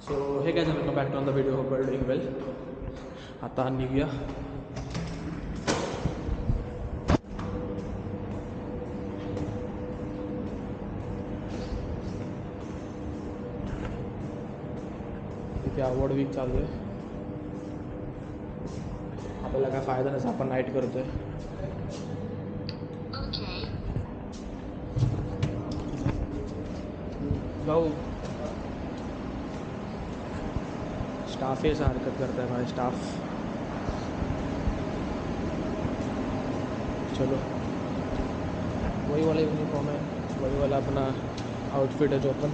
So हे काय झालं back to on the video hope doing well. आता निघूया. इथे अवॉर्ड वीक चालू आहे. आपल्याला काय फायदा नाही, आपण नाईट करतोय. जाऊ. स्टाफ हे हरकत करता है भाई, स्टाफ. चलो, वही वाला यूनिफॉर्म है, वही वाला अपना आउटफिट है जो अपन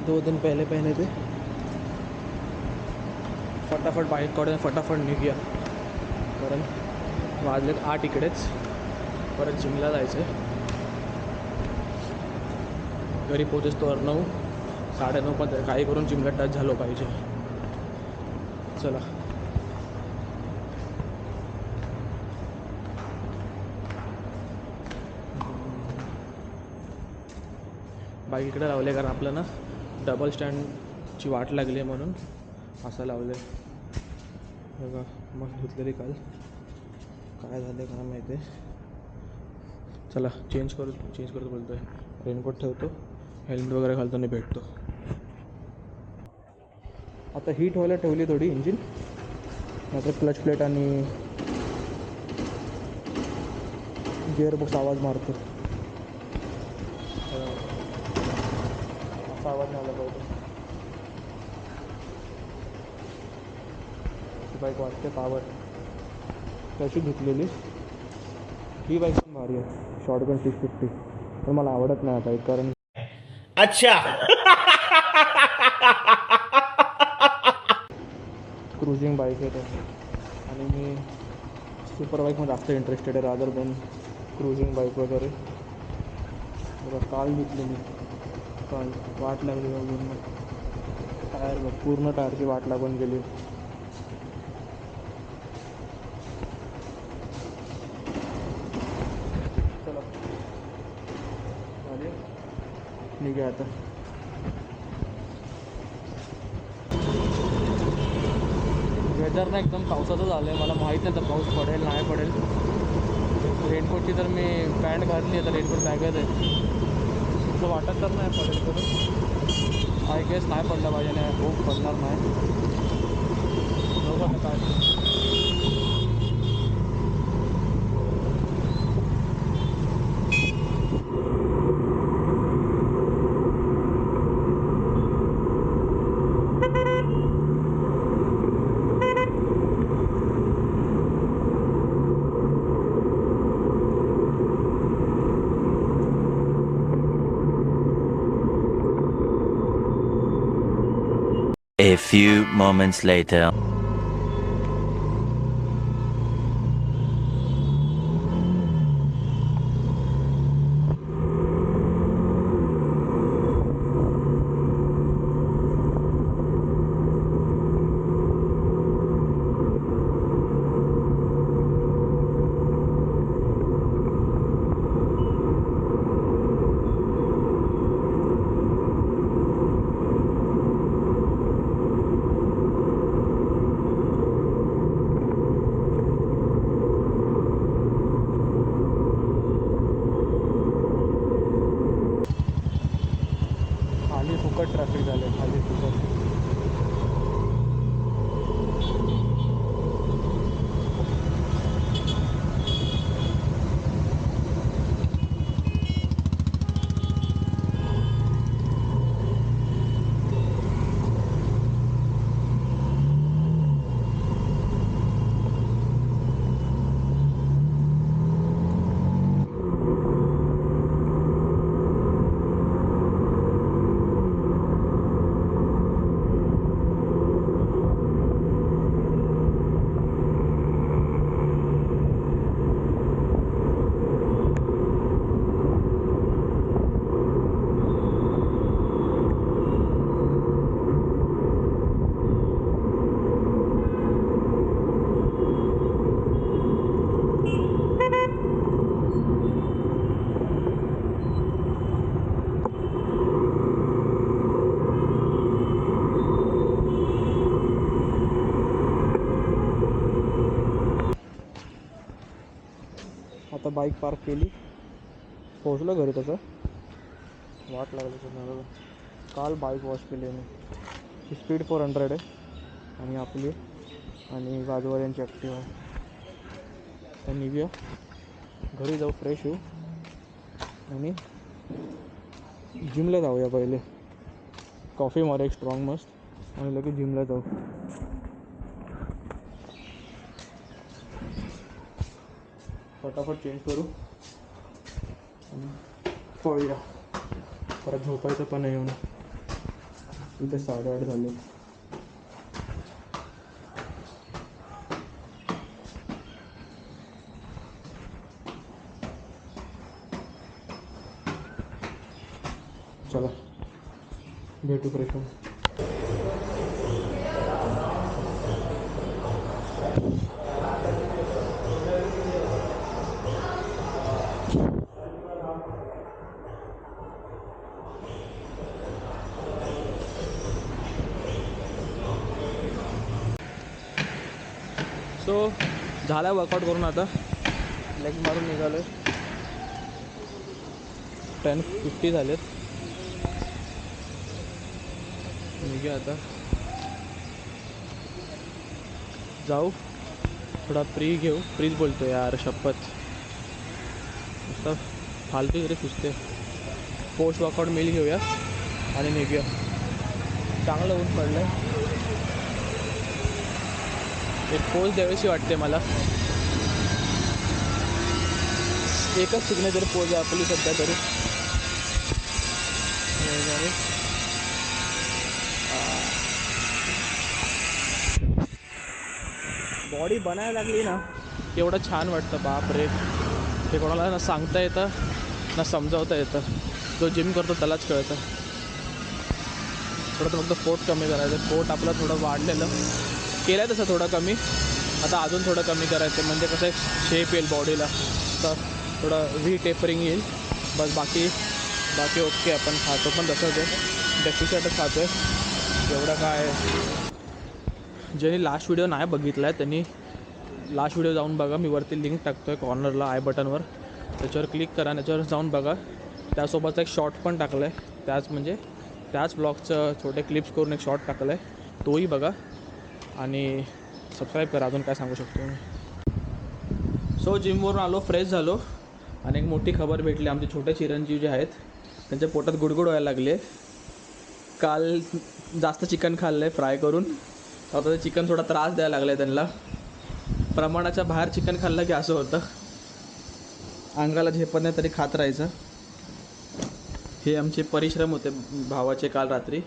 2 दिन पहले पहने थे. फटाफट बाईक काढून फटाफट निघूया, कारण वाजलेत 8 इकडेच. परत जिमला जायचं आहे. घरी पोहोचेस तो 9, 9:30 पण काही करून जिमला टच झालो पाहिजे. चला. बाईक इकडे लावले कारण आपलं ना डबल स्टँडची वाट लागली आहे म्हणून असं लावलं आहे. बघा मस्त धुतलेली काल, काय झालं काय माहिती आहे. चला चेंज करतो बोलतो आहे. रेनकोट ठेवतो, हेल्मेट वगैरे घालतो आणि भेटतो. आता हीट व्हायला ठेवली थोडी इंजिन, नाहीतर क्लच प्लेट आणि गिअरबॉक्स आवाज मारतो. असा आवाज नाही आला पाहिजे. बाईक वाटते पावर. कशी धुतलेली ही बाईक पण भारी आहे, शॉटगन 650. पण मला आवडत नाही बाईक कारण अच्छा क्रुझिंग बाईक आहे तो, आणि मी सुपर बाईकमध्ये जास्त इंटरेस्टेड आहे रादर दॅन क्रुझिंग बाईक वगैरे. बघा काल घेतलेली, काल वाट लागली अजून. टायर बघ, पूर्ण टायरची वाट लागून गेली. चला झाले, निघूया आता. वेदर ना एकदम पावसाचं झालं आहे. मला माहीत नाही तर पाऊस पडेल नाही पडेल. रेनकोटची तर मी पॅन्ट घातली आहे, तर रेनकोट बॅगच आहे. असं वाटत तर नाही पडेल करून. आय गेस नाही पडलं पाहिजे, नाही होप पडणार नाही. बघू आता काय. A few moments later. इथं बाईक पार्क केली, पोहोचलो घरी. त्याचं वाट लागली तर काल बाईक वॉश केली मी. ही स्पीड 400 आहे आणि आपली आणि वाजवाल्यांची ॲक्टिव्ह आहे. तर निघूया, घरी जाऊ, फ्रेश होऊ आणि जिमला जाऊया. पहिले कॉफी मारू एक स्ट्रॉंग मस्त आणि लगेच जिमला जाऊ. फटाफट चेंज करू आणि पळूया. परत झोपायचं पण नाही येऊन. इथे 8:30 झाले. चला भेटू फ्रेश होऊन. सो झाला वर्कआउट करून आता लेग मारून निघालो आहे. 10:50 झालेत. निघूया आता, जाऊ थोडा फ्रीज बोलतो यार, शपथ नुसतं फालतू तरी सुचते. पोस्ट वर्कआउट मिल घेऊया आणि निघूया. चांगलं ऊन पडलं आहे. एक पोस्ट द्यावीशी वाटते मला. एकच सिग्नेचर पोज आहे आपली सध्या तरी. बॉडी बनायला लागली ना एवढं छान वाटतं. बाप रे, ते कोणाला ना सांगता येतं ना समजावता येतं. जो जिम करतो त्यालाच कळतं. थोडं फक्त पोट कमी करायचं. पोट आपलं थोडं वाढलेलं केलं आहे तसं थोडं कमी. आता अजून थोडं कमी करायचं म्हणजे कसं एक शेप येईल बॉडीला. तर थोडं व्ही टेपरिंग येईल बस. बाकी ओके. आपण खातो पण तसंच आहे, डेफिशिटच खातो आहे. एवढं काय. ज्यांनी लास्ट व्हिडिओ नाही बघितला आहे त्यांनी लास्ट व्हिडिओ जाऊन बघा. मी वरती लिंक टाकतो आहे कॉर्नरला आय बटनवर. त्याच्यावर क्लिक करा, त्याच्यावर जाऊन बघा. त्यासोबतचा एक शॉर्ट पण टाकला आहे. त्याच ब्लॉगचं छोटे क्लिप्स करून एक शॉर्ट टाकलं आहे, तोही बघा. आणि सबस्क्राईब करा. अजून काय सांगू शकतो मी. सो जिमवरून आलो, फ्रेश झालो आणि एक मोठी खबर भेटली. आमचे छोटे चिरंजीव जे आहेत त्यांच्या पोटात गुडगुड व्हायला लागली आहे. काल जास्त चिकन खाल्लं आहे फ्राय करून. आता ते चिकन थोडा त्रास द्यायला लागला आहे त्यांना. प्रमाणाच्या बाहेर चिकन खाल्लं की असं होतं. अंगाला झेपत नाही तरी खात राहायचं. हे आमचे परिश्रम होते भावाचे काल रात्री.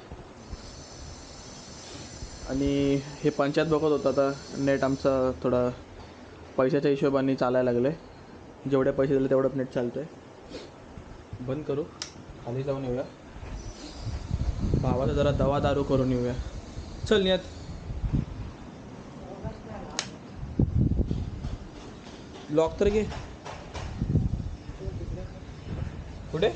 आणि हे पंचायत बघत होतं. आता नेट आमचं थोडं पैशाच्या हिशोबाने चालायला लागलं आहे. जेवढे पैसे दिले तेवढं नेट चालतं आहे. बंद करू, खाली जाऊन येऊया. भावाचा जरा दवा दारू करून येऊया. चल नियत. लॉक तर घे. कुठे?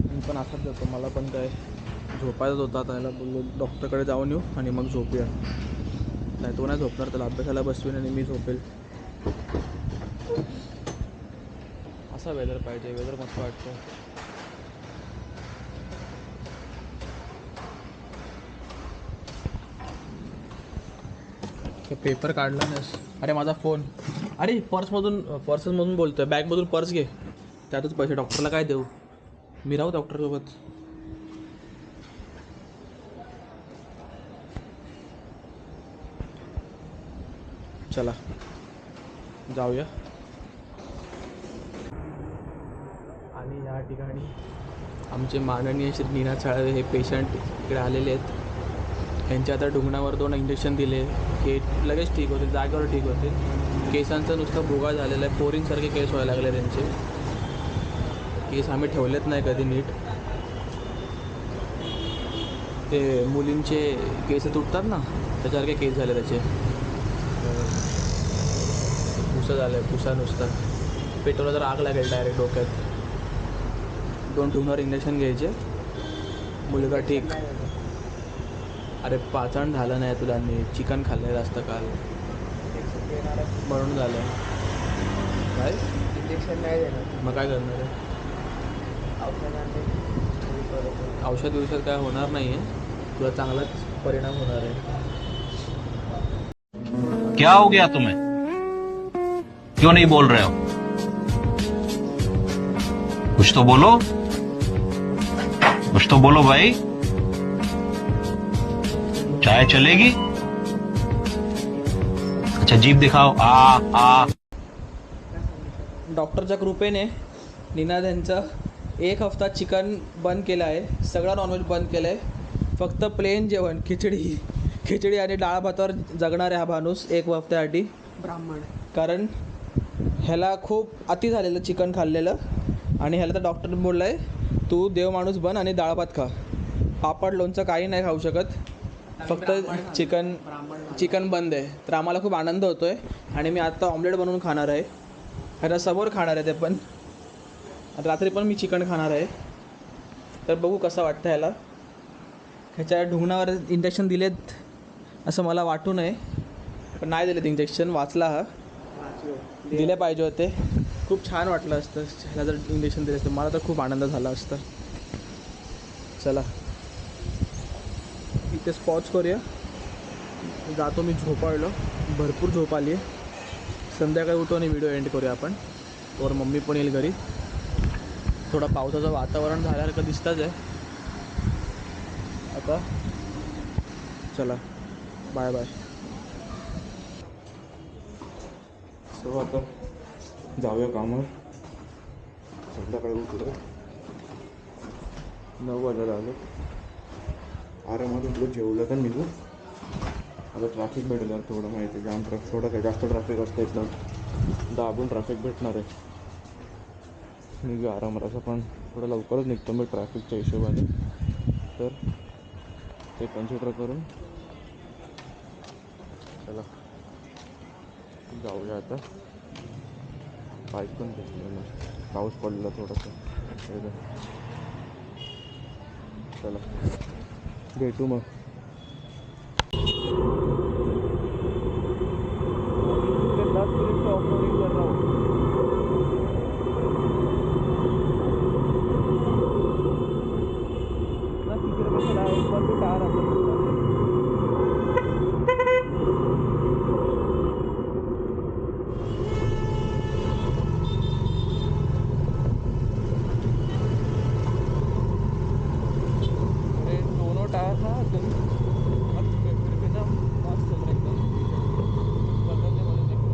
मी पण असाच जातो. मला पण काय झोपायचं होता. त्याला बोललो डॉक्टरकडे जाऊन येऊ आणि मग झोपूया. नाही तो नाही झोपणार, त्याला अभ्यासाला बसवीन आणि मी झोपेल. असा वेदर पाहिजे. वेदर मस्त वाटतं. पेपर काढला नाहीस? अरे माझा फोन. अरे पर्समधून बोलतोय. बॅगमधून पर्स घे, त्यातच पैसे. डॉक्टरला काय देऊ? मी राहू डॉक्टरसोबत. चला जाऊया. आणि या ठिकाणी आमचे माननीय श्री नीना चाळवे हे पेशंट इकडे आलेले आहेत. यांच्या आता डुंगणावर 2 इंजेक्शन दिले की लगेच ठीक होते, जागेवर ठीक होते. केसांचा नुसता भुगा झालेला आहे. पोरींसारखे केस व्हायला लागले त्यांचे. केस आम्ही ठेवलेत नाही कधी नीट. ते मुलींचे केस तुटतात ना त्याच्यासारखे केस झाले त्याचे. पुसा झालं आहे, पुसा नुसता. पेट्रोलला जर आग लागेल डायरेक्ट डोक्यात. 2 डुंगणावर इंजेक्शन घ्यायचे. मुलगा ठीक. अरे पाचन झालं नाही तुला, चिकन खाल्लं जास्त काल म्हणून झालं. काय इंजेक्शन नाही देणार, मग काय करणार आहे? औषध विषध काय होणार नाही आहे, तुला चांगलाच परिणाम होणार आहे. क्या हो गया तुम्हें? क्यों नहीं बोल रहे हो? कुछ तो बोलो, कुछ तो बोलो भाई. चाय चलेगी? अच्छा जीभ दिखाओ. आ डॉक्टरच्या कृपेने निनाद यांचं 1 हफ्ता चिकन बंद केलं आहे, सगळं नॉनव्हेज बंद केलं आहे. फक्त प्लेन जेवण, खिचडी आणि डाळ भातावर जगणार आहे हा माणूस 1 हफ्त्यासाठी. ब्राह्मण. कारण ह्याला खूप अति झालेलं चिकन खाल्लेलं, आणि ह्याला तर डॉक्टर बोललं आहे तू देव माणूस बन आणि डाळ भात खा, पापड लोणचं काही नाही खाऊ शकत, फक्त चिकन बंद आहे. तर आम्हाला खूप आनंद होतो आहे, आणि मी आत्ता ऑमलेट बनवून खाणार आहे, ह्याला समोर खाणार आहे ते पण. रात्री पण मी चिकन खाणार आहे, तर बघू कसं वाटतं ह्याला. ह्याच्या ढुंगणावर इंजेक्शन दिलेत असं मला वाटू नये, पण नाही दिलेत इंजेक्शन, वाचला हा. दिले पाहिजे होते, खूप छान वाटलं असतं ह्याला जर इंजेक्शन दिलं असतं, मला तर खूप आनंद झाला असता. चला इथेच पॉज करूया, जातो मी झोपायलो, भरपूर झोप आली आहे. संध्याकाळी उठून आणि व्हिडिओ एंड करूया आपण, तर मम्मी पण येईल घरी. थोडं पावसाचं वातावरण झाल्यासारखं दिसतंच आहे आता. चला बाय बाय. सो आता जाऊया कामावर, संध्याकाळी उठलो 9 वाजायला आलो, आरामात उठलो, जेवलं तर निघू. आता ट्रॅफिक भेटलं थोडं, माहिती आहे जाम ट्रॅफिक, थोडं काय जास्त ट्रॅफिक असतं, एकदम दाबून ट्रॅफिक भेटणार आहे. निघू आरामात, असं पण थोडं लवकरच निघतो मी ट्रॅफिकच्या हिशोबाने, तर ते कन्सिडर करून चला जाऊया आता. बाईक पण घेतलं ना, पाऊस पडला थोडंसं, चला भेटू मग. दोनों टायर ना एकदम मस्त चल रहा एकदम, बदलने वाले देखो.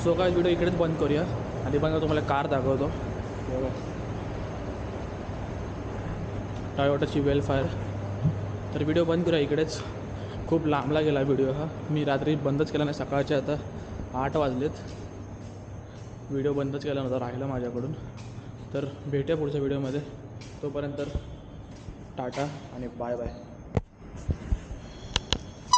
सो काय व्हिडिओ इकडेच बंद करूया, आणि पण तुम्हाला कार दाखवतो. टोयोटाची वेलफायर. तर व्हिडिओ बंद करूया इकडेच, खूप लांबला गेला व्हिडिओ हा. मी रात्री बंदच केला नाही, सकाळचे आता 8 वाजलेत, व्हिडिओ बंदच केला नव्हता, राहिला माझ्याकडून. तर भेटूया पुढच्या व्हिडिओमध्ये, तोपर्यंत टाटा आणि बाय बाय.